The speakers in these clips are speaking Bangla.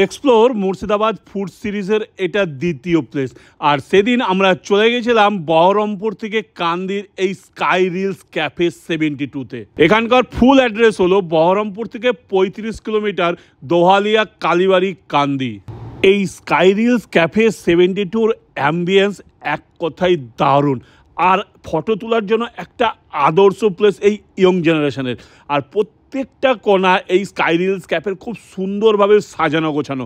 এক্সপ্লোর মুর্শিদাবাদ ফুড সিরিজের এটা দ্বিতীয় প্লেস। আর সেদিন আমরা চলে গেছিলাম বহরমপুর থেকে কান্দির এই স্কাই রিলস ক্যাফে 72-তে। এখানকার ফুল অ্যাড্রেস হলো বহরমপুর থেকে 35 কিলোমিটার, দোহালিয়া কালীবাড়ি কান্দি। এই স্কাই রিলস ক্যাফে 72-র অ্যাম্বিয়েন্স এক কথায় দারুণ, আর ফটো তোলার জন্য একটা আদর্শ প্লেস এই ইয়ং জেনারেশনের। আর প্রত্যেকটা কোণা এই স্কাই রিলস ক্যাফের খুব সুন্দরভাবে সাজানো গোছানো,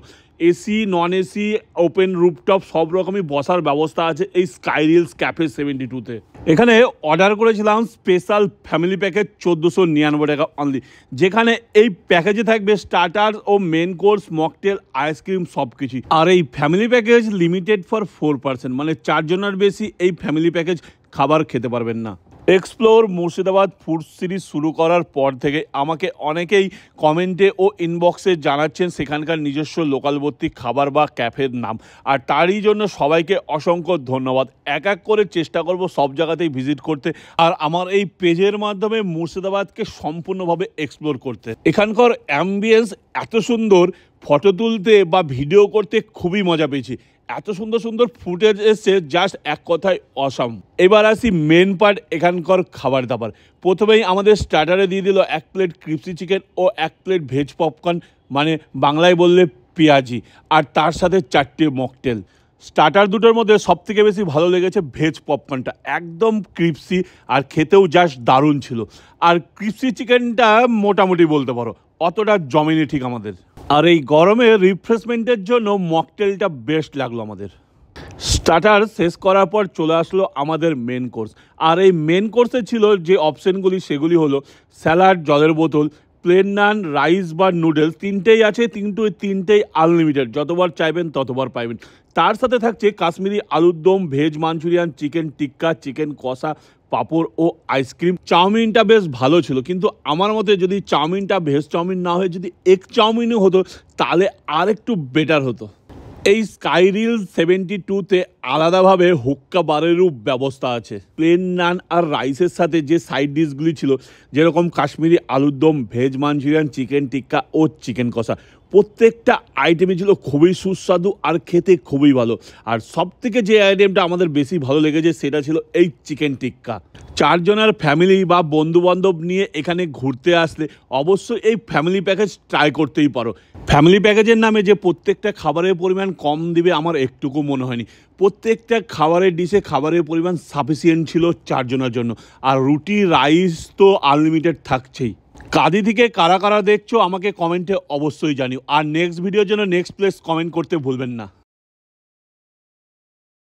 AC non AC open rooftop সব রকমই বসার ব্যবস্থা আছে এই স্কাই রিলস ক্যাফে 72-তে। এখানে অর্ডার করেছিলাম স্পেশাল ফ্যামিলি প্যাকেজ 1499 টাকা অনলি, যেখানে এই প্যাকেজে থাকবে স্টার্টার ও মেন কোর্স, মকটেল, আইসক্রিম সব কিছুই। আর এই family package limited for 4 person, মানে 4 জনের বেশি এই ফ্যামিলি প্যাকেজ খাবার খেতে পারবেন না। এক্সপ্লোর মুর্শিদাবাদ ফুড সিরিজ শুরু করার পর থেকে আমাকে অনেকেই কমেন্টে ও ইনবক্সে জানাচ্ছেন সেখানকার নিজস্ব লোকালবর্তী খাবার বা ক্যাফের নাম, আর তারই জন্য সবাইকে অসংখ্য ধন্যবাদ। এক এক করে চেষ্টা করব সব জায়গাতেই ভিজিট করতে, আর আমার এই পেজের মাধ্যমে মুর্শিদাবাদকে সম্পূর্ণভাবে এক্সপ্লোর করতে। এখানকার অ্যাম্বিয়েন্স এত সুন্দর, ফটো তুলতে বা ভিডিও করতে খুবই মজা পেয়েছি। এত সুন্দর সুন্দর ফুটেজ এসছে, জাস্ট এক কথায় অসাম। এবার আসি মেন পার্ট, এখানকার খাবার দাবার। প্রথমেই আমাদের স্টার্টারে দিয়ে দিল 1 প্লেট ক্রিপসি চিকেন ও 1 প্লেট ভেজ পপকর্ন, মানে বাংলায় বললে পেঁয়াজি, আর তার সাথে 4টে মকটেল। স্টার্টার দুটোর মধ্যে সবথেকে বেশি ভালো লেগেছে ভেজ পপকর্নটা, একদম ক্রিপসি আর খেতেও জাস্ট দারুণ ছিল। আর ক্রিপসি চিকেনটা মোটামুটি বলতে পারো অতটা জমেনি ঠিক আমাদের। আর এই গরমে রিফ্রেশমেন্টের জন্য মকটেলটা বেস্ট লাগলো আমাদের। স্টার্টার শেষ করার পর চলে আসলো আমাদের মেন কোর্স। আর এই মেন কোর্সে ছিল যে অপশানগুলি, সেগুলি হলো স্যালাড, জলের বোতল, প্লেন নান, রাইস বা নুডলস, তিনটেই আছে, কিন্তু তিনটেই আনলিমিটেড, যতবার চাইবেন ততবার পাইবেন। তার সাথে থাকছে কাশ্মীরি আলুর দম, ভেজ মাঞ্চুরিয়ান, চিকেন টিক্কা, চিকেন কষা, পাঁপড় ও আইসক্রিম। চাউমিনটা বেশ ভালো ছিল, কিন্তু আমার মতে যদি চাউমিনটা ভেজ চাউমিন না হয়ে যদি এগ চাউমিনও হতো তাহলে আর একটু বেটার হতো। এই স্কাই রিলস 72-তে আলাদাভাবে হুক্কা বারেরও ব্যবস্থা আছে। প্লেন নান আর রাইসের সাথে যে সাইড ডিশগুলি ছিল, যেরকম কাশ্মীরি আলুর দম, ভেজ মাঞ্চুরিয়ান, চিকেন টিক্কা ও চিকেন কষা, প্রত্যেকটা আইটেমই ছিল খুবই সুস্বাদু আর খেতে খুবই ভালো। আর সবথেকে যে আইটেমটা আমাদের বেশি ভালো লেগেছে সেটা ছিল এই চিকেন টিক্কা। 4 জনের ফ্যামিলি বা বন্ধুবান্ধব নিয়ে এখানে ঘুরতে আসলে অবশ্যই এই ফ্যামিলি প্যাকেজ ট্রাই করতেই পারো। ফ্যামিলি প্যাকেজের নামে যে প্রত্যেকটা খাবারের পরিমাণ কম দিবে আমার একটুকু মনে হয়নি। প্রত্যেকটা খাবারের ডিশে খাবারের পরিমাণ সাফিসিয়েন্ট ছিল 4 জনের জন্য। আর রুটি, রাইস তো আনলিমিটেড থাকছেই। কাঁদি থেকে কারা কারা দেখছো আমাকে কমেন্টে অবশ্যই জানিও। আর নেক্সট ভিডিওর জন্য নেক্সট প্লেস কমেন্ট করতে ভুলবেন না।